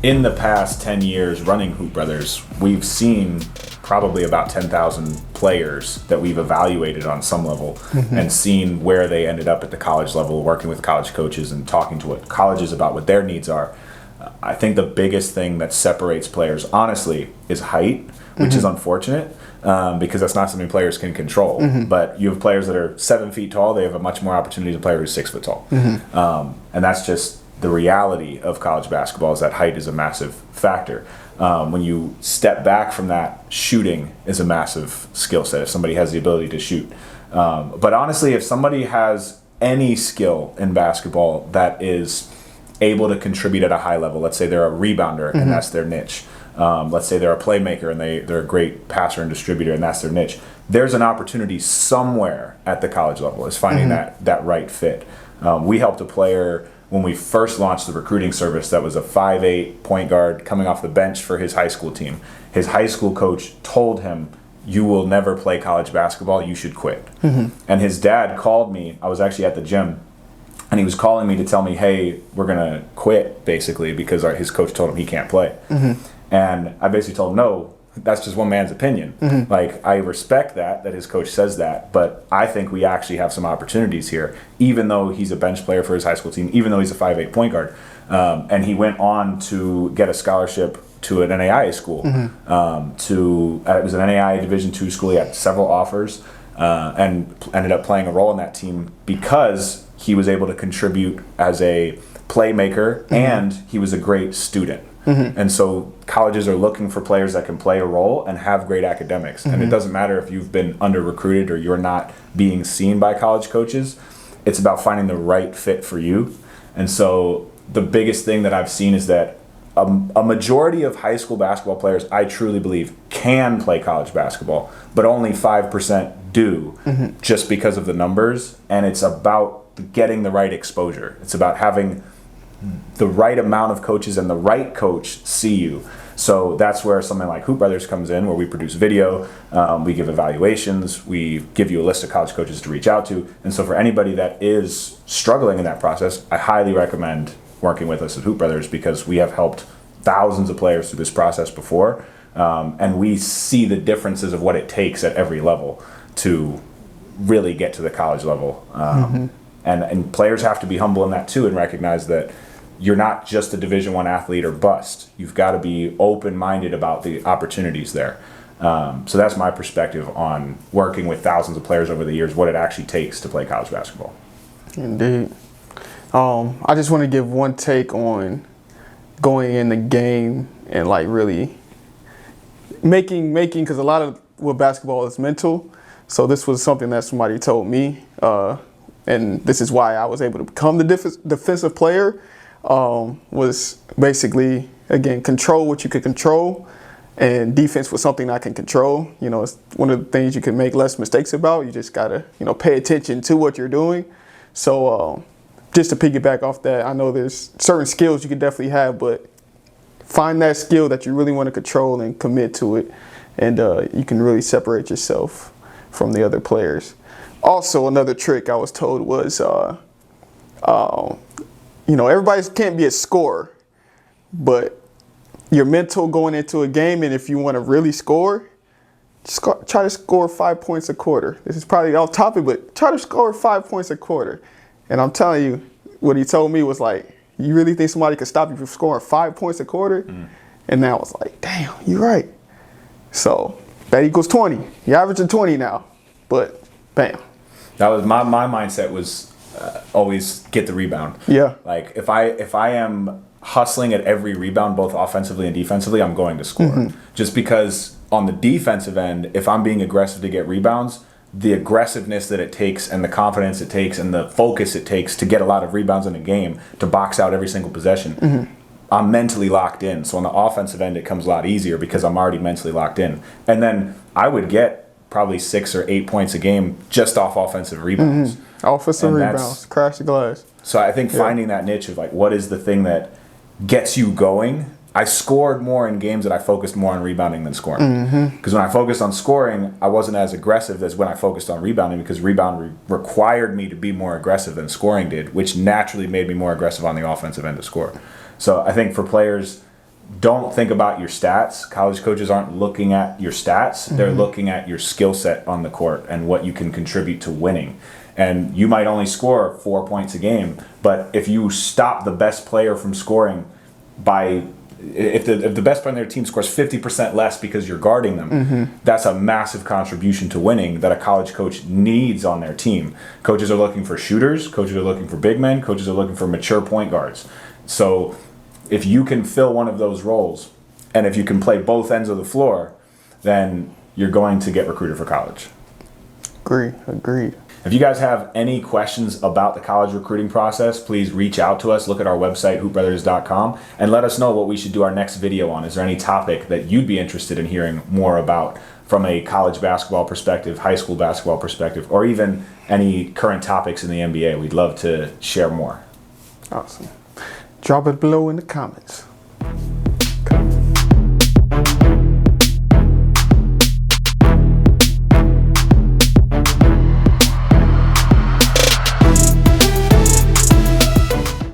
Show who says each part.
Speaker 1: in the past 10 years running Hoop Brothers, we've seen probably about 10,000 players that we've evaluated on some level and seen where they ended up at the college level, working with college coaches and talking to what colleges about what their needs are. I think the biggest thing that separates players, honestly, is height, which is unfortunate because that's not something players can control. But you have players that are 7 feet tall, they have a much more opportunity than a player who's 6 foot tall. And that's just the reality of college basketball, is that height is a massive factor. When you step back from that, shooting is a massive skill set if somebody has the ability to shoot. But honestly, if somebody has any skill in basketball that is able to contribute at a high level, let's say they're a rebounder and that's their niche. Let's say they're a playmaker and they're a great passer and distributor and that's their niche. There's an opportunity somewhere at the college level, is finding that right fit. We helped a player when we first launched the recruiting service that was a 5'8" point guard coming off the bench for his high school team. His high school coach told him, "You will never play college basketball, you should quit." And his dad called me. I was actually at the gym, and he was calling me to tell me, "Hey, we're going to quit," basically, because his coach told him he can't play. And I basically told him, no, that's just one man's opinion. Like, I respect that his coach says that, but I think we actually have some opportunities here, even though he's a bench player for his high school team, even though he's a 5'8" point guard. And he went on to get a scholarship to an NAIA school. It was an NAIA Division II school. He had several offers and ended up playing a role in that team because he was able to contribute as a playmaker and he was a great student. And so colleges are looking for players that can play a role and have great academics. And it doesn't matter if you've been under-recruited or you're not being seen by college coaches. It's about finding the right fit for you. And so the biggest thing that I've seen is that a majority of high school basketball players, I truly believe, can play college basketball, but only 5% do just because of the numbers. And it's about getting the right exposure. It's about having the right amount of coaches and the right coach see you. So that's where something like Hoop Brothers comes in, where we produce video, we give evaluations, we give you a list of college coaches to reach out to. And so for anybody that is struggling in that process, I highly recommend working with us at Hoop Brothers, because we have helped thousands of players through this process before, and we see the differences of what it takes at every level to really get to the college level. And players have to be humble in that too, and recognize that you're not just a Division I athlete or bust. You've got to be open-minded about the opportunities there. So that's my perspective on working with thousands of players over the years, what it actually takes to play college basketball.
Speaker 2: Indeed. I just want to give one take on going in the game and like really making, because a lot of what basketball is mental. So this was something that somebody told me, and this is why I was able to become the defensive player. Was basically, again, control what you could control, and defense was something I can control. You know, it's one of the things you can make less mistakes about. You just gotta, pay attention to what you're doing. So just to piggyback off that, I know there's certain skills you could definitely have, but find that skill that you really want to control and commit to it, and you can really separate yourself from the other players. Also, another trick I was told was, everybody can't be a scorer, but your mental going into a game, and if you want to really score, just try to score 5 points a quarter. This is probably off topic, but try to score 5 points a quarter. And I'm telling you, what he told me was like, you really think somebody could stop you from scoring 5 points a quarter? And now I was like, damn, you're right. So that equals 20. You're averaging 20 now, but bam.
Speaker 1: That was my mindset was always get the rebound.
Speaker 2: Yeah.
Speaker 1: Like if I am hustling at every rebound, both offensively and defensively, I'm going to score. Just because on the defensive end, if I'm being aggressive to get rebounds, the aggressiveness that it takes and the confidence it takes and the focus it takes to get a lot of rebounds in a game, to box out every single possession, I'm mentally locked in. So on the offensive end, it comes a lot easier because I'm already mentally locked in. And then I would get probably 6 or 8 points a game just off offensive rebounds.
Speaker 2: Offensive rebounds, crash the glass.
Speaker 1: So I think finding that niche of like, what is the thing that gets you going? I scored more in games that I focused more on rebounding than scoring. Because when I focused on scoring, I wasn't as aggressive as when I focused on rebounding, because rebound required me to be more aggressive than scoring did, which naturally made me more aggressive on the offensive end to score. So I think for players, don't think about your stats. College coaches aren't looking at your stats. They're looking at your skill set on the court and what you can contribute to winning. And you might only score 4 points a game, but if you stop the best player from scoring by, if the best player on their team scores 50% less because you're guarding them, that's a massive contribution to winning that a college coach needs on their team. Coaches are looking for shooters. Coaches are looking for big men. Coaches are looking for mature point guards. So if you can fill one of those roles, and if you can play both ends of the floor, then you're going to get recruited for college.
Speaker 2: Agreed.
Speaker 1: If you guys have any questions about the college recruiting process, please reach out to us. Look at our website, hoopbrothers.com, and let us know what we should do our next video on. Is there any topic that you'd be interested in hearing more about from a college basketball perspective, high school basketball perspective, or even any current topics in the NBA? We'd love to share more.
Speaker 2: Awesome. Drop it below in the comments.